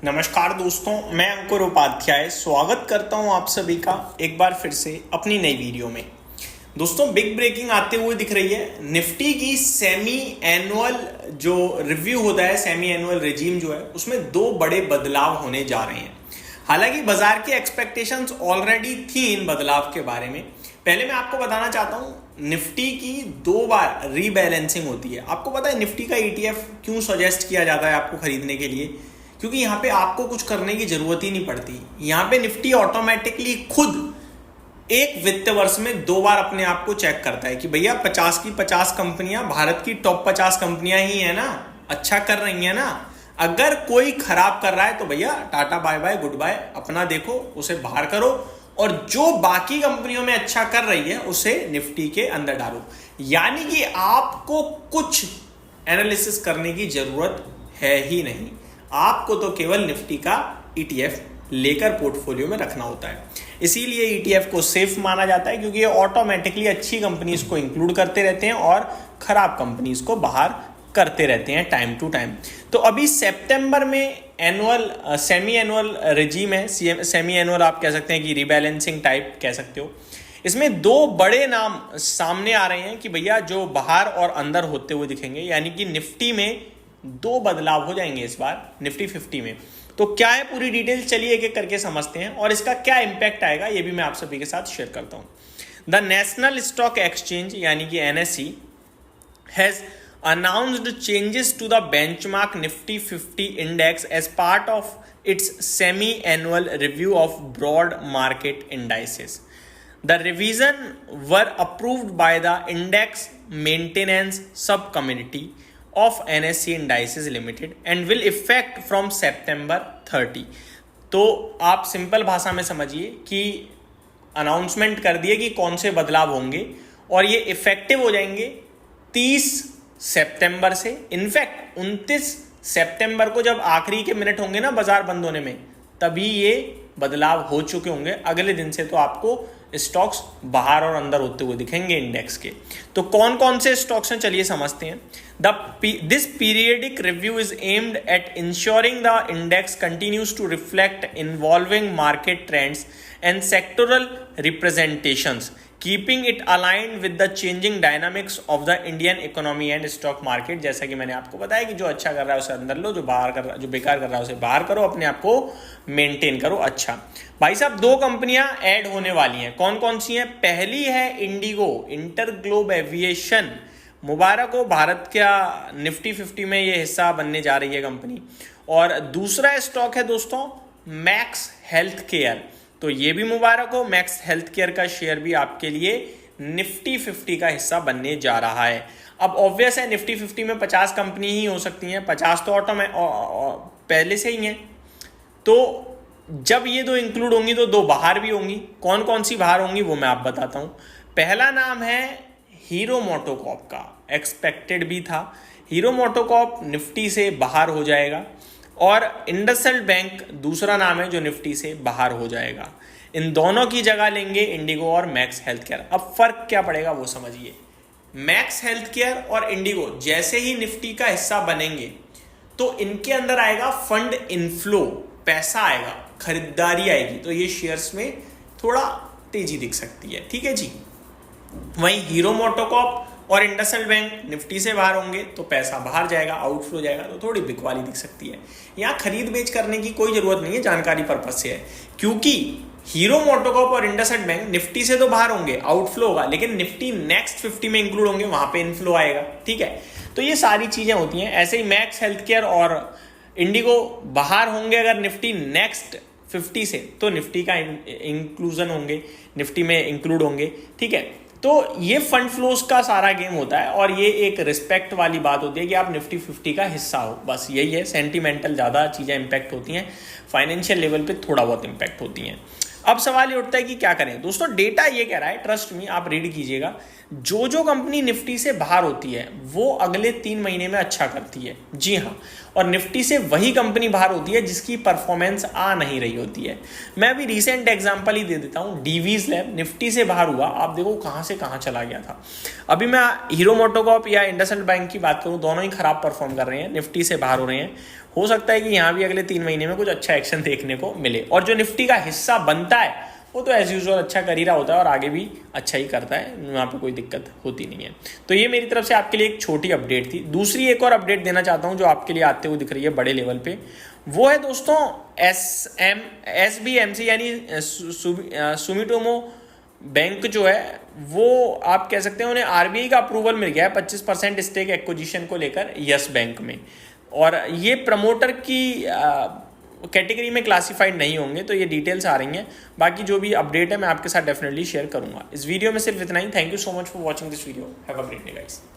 नमस्कार दोस्तों, मैं अंकुर उपाध्याय स्वागत करता हूं आप सभी का एक बार फिर से अपनी नई वीडियो में। दोस्तों, बिग ब्रेकिंग आते हुए दिख रही है। निफ्टी की सेमी एनुअल जो रिव्यू होता है, सेमी एनुअल रिजीम जो है, उसमें दो बड़े बदलाव होने जा रहे हैं। हालांकि बाजार की एक्सपेक्टेशंस ऑलरेडी थी इन बदलाव के बारे में। पहले मैं आपको बताना चाहता हूं, निफ्टी की 2 बार रीबैलेंसिंग होती है। आपको पता है निफ्टी का ईटीएफ क्यों सजेस्ट किया जाता है आपको खरीदने के लिए? क्योंकि यहाँ पे आपको कुछ करने की जरूरत ही नहीं पड़ती। यहाँ पे निफ्टी ऑटोमेटिकली खुद एक वित्त वर्ष में 2 बार अपने आप को चेक करता है कि भैया 50 की 50 कंपनियां भारत की टॉप 50 कंपनियां ही है ना, अच्छा कर रही है ना। अगर कोई खराब कर रहा है तो भैया टाटा बाय बाय गुड बाय, अपना देखो, उसे बाहर करो, और जो बाकी कंपनियों में अच्छा कर रही है उसे निफ्टी के अंदर डालो। यानी कि आपको कुछ एनालिसिस करने की जरूरत है ही नहीं। आपको तो केवल निफ्टी का ईटीएफ लेकर पोर्टफोलियो में रखना होता है। इसीलिए ईटीएफ को सेफ माना जाता है, क्योंकि ये ऑटोमेटिकली अच्छी कंपनीज को इंक्लूड करते रहते हैं और खराब कंपनीज को बाहर करते रहते हैं टाइम टू टाइम। तो अभी सितंबर में एनुअल सेमी एनुअल रिजीम है। सेमी एनुअल आप कह सकते हैं कि रीबैलेंसिंग टाइप कह सकते हो। इसमें 2 बड़े नाम सामने आ रहे हैं कि भैया जो बाहर और अंदर होते हुए दिखेंगे, यानी कि निफ्टी में 2 बदलाव हो जाएंगे इस बार निफ्टी 50 में। तो क्या है पूरी डिटेल, चलिए एक एक करके समझते हैं और इसका क्या इंपैक्ट आएगा ये भी मैं आप सभी के साथ शेयर करता हूं। द नेशनल स्टॉक एक्सचेंज यानी कि NSE has announced changes to the benchmark Nifty 50 index as part of its semi-annual review of broad market indices. The revision were approved by the Index Maintenance Subcommittee of NSE Indices Limited and will effect from September 30. तो आप simple भाषा में समझिए कि announcement कर दिए कि कौन से बदलाव होंगे और ये इफेक्टिव हो जाएंगे 30 सितंबर से। इनफैक्ट 29 सितंबर को जब आखिरी के मिनट होंगे ना बाजार बंद होने में, तभी ये बदलाव हो चुके होंगे। अगले दिन से तो आपको स्टॉक्स बाहर और अंदर होते हुए दिखेंगे इंडेक्स के। तो कौन कौन से स्टॉक्स हैं चलिए समझते हैं। This periodic review is aimed at ensuring the index continues to reflect evolving market trends and sectoral representations, keeping it aligned with the changing dynamics of the Indian economy and stock market। जैसा कि मैंने आपको बताया कि जो अच्छा कर रहा है उसे अंदर लो, जो बेकार कर रहा है उसे बाहर करो, अपने आप को मेंटेन करो। अच्छा भाई साहब, 2 कंपनियां ऐड होने वाली हैं। कौन कौन सी हैं? पहली है इंडिगो, इंटरग्लोब एविएशन। मुबारक हो, भारत का निफ्टी 50 में ये हिस्सा बनने जा रही है कंपनी। और दूसरा स्टॉक है दोस्तों मैक्स हेल्थ केयर। तो ये भी मुबारक हो, मैक्स हेल्थ केयर का शेयर भी आपके लिए निफ्टी 50 का हिस्सा बनने जा रहा है। अब ऑब्वियस है निफ्टी 50 में 50 कंपनी ही हो सकती हैं, 50 तो ऑटो में पहले से ही हैं। तो जब ये 2 इंक्लूड होंगी तो 2 बाहर भी होंगी। कौन कौन सी बाहर होंगी वो मैं आप बताता हूं। पहला नाम है हीरो मोटोकॉर्प का, एक्सपेक्टेड भी था। हीरो मोटोकॉर्प निफ्टी से बाहर हो जाएगा। और इंडसइंड बैंक दूसरा नाम है जो निफ्टी से बाहर हो जाएगा। इन दोनों की जगह लेंगे इंडिगो और मैक्स हेल्थ केयर। अब फर्क क्या पड़ेगा वो समझिए। मैक्स हेल्थ केयर और इंडिगो जैसे ही निफ्टी का हिस्सा बनेंगे तो इनके अंदर आएगा फंड इनफ्लो, पैसा आएगा, खरीदारी आएगी, तो ये शेयर्स में थोड़ा तेजी दिख सकती है। ठीक है जी। वहीं हीरो मोटोकॉर्प और इंडसइंड बैंक निफ्टी से बाहर होंगे तो पैसा बाहर जाएगा, आउटफ्लो जाएगा, तो थोड़ी बिकवाली दिख सकती है। यहाँ खरीद बेच करने की कोई जरूरत नहीं है, जानकारी पर्पज से है। क्योंकि हीरो मोटोकॉर्प और इंडसइंड बैंक निफ्टी से तो बाहर होंगे, आउटफ्लो होगा, लेकिन निफ्टी नेक्स्ट 50 में इंक्लूड होंगे, वहां पे इनफ्लो आएगा। ठीक है, तो ये सारी चीजें होती हैं। ऐसे ही मैक्स हेल्थ केयर और इंडिगो बाहर होंगे अगर निफ्टी नेक्स्ट 50 से, तो निफ्टी का इंक्लूजन होंगे, निफ्टी में इंक्लूड होंगे। ठीक है, तो ये फंड फ्लोज का सारा गेम होता है और ये एक रिस्पेक्ट वाली बात होती है कि आप निफ्टी 50 का हिस्सा हो, बस यही है। सेंटिमेंटल ज़्यादा चीज़ें इंपैक्ट होती हैं, फाइनेंशियल लेवल पे थोड़ा बहुत इंपैक्ट होती हैं। अब सवाल ये उठता है कि क्या करें। दोस्तों डेटा ये कह रहा है, ट्रस्ट मी, आप रीड कीजिएगा, जो कंपनी निफ्टी से बाहर होती है वो अगले 3 महीने में अच्छा करती है। जी हाँ, और निफ्टी से वही कंपनी बाहर होती है जिसकी परफॉर्मेंस आ नहीं रही होती है। मैं अभी रिसेंट एग्जांपल ही दे देता हूँ। डीवीज लैब निफ्टी से बाहर हुआ, आप देखो कहाँ से कहाँ चला गया था। अभी मैं हीरो मोटोकॉर्प या इंडसइंड बैंक की बात करूँ, दोनों ही खराब परफॉर्म कर रहे हैं, निफ्टी से बाहर हो रहे हैं। हो सकता है कि यहाँ भी अगले 3 महीने में कुछ अच्छा एक्शन देखने को मिले। और जो निफ्टी का हिस्सा बनता है वो तो एज यूजुअल अच्छा कर ही रहा होता है और आगे भी अच्छा ही करता है, वहाँ पे कोई दिक्कत होती नहीं है। तो ये मेरी तरफ से आपके लिए एक छोटी अपडेट थी। दूसरी एक और अपडेट देना चाहता हूँ जो आपके लिए आते हुए दिख रही है बड़े लेवल पे, वो है दोस्तों SBMC यानी सुमिटोमो बैंक जो है वो आप कह सकते हैं उन्हें RBI का अप्रूवल मिल गया है 25% स्टेक एक्विजिशन को लेकर यस बैंक में, और ये प्रमोटर की कैटेगरी में क्लासिफाइड नहीं होंगे। तो ये डिटेल्स आ रही हैं, बाकी जो भी अपडेट है मैं आपके साथ डेफिनेटली शेयर करूंगा। इस वीडियो में सिर्फ इतना ही। Thank you so much for watching this video. Have a great day guys.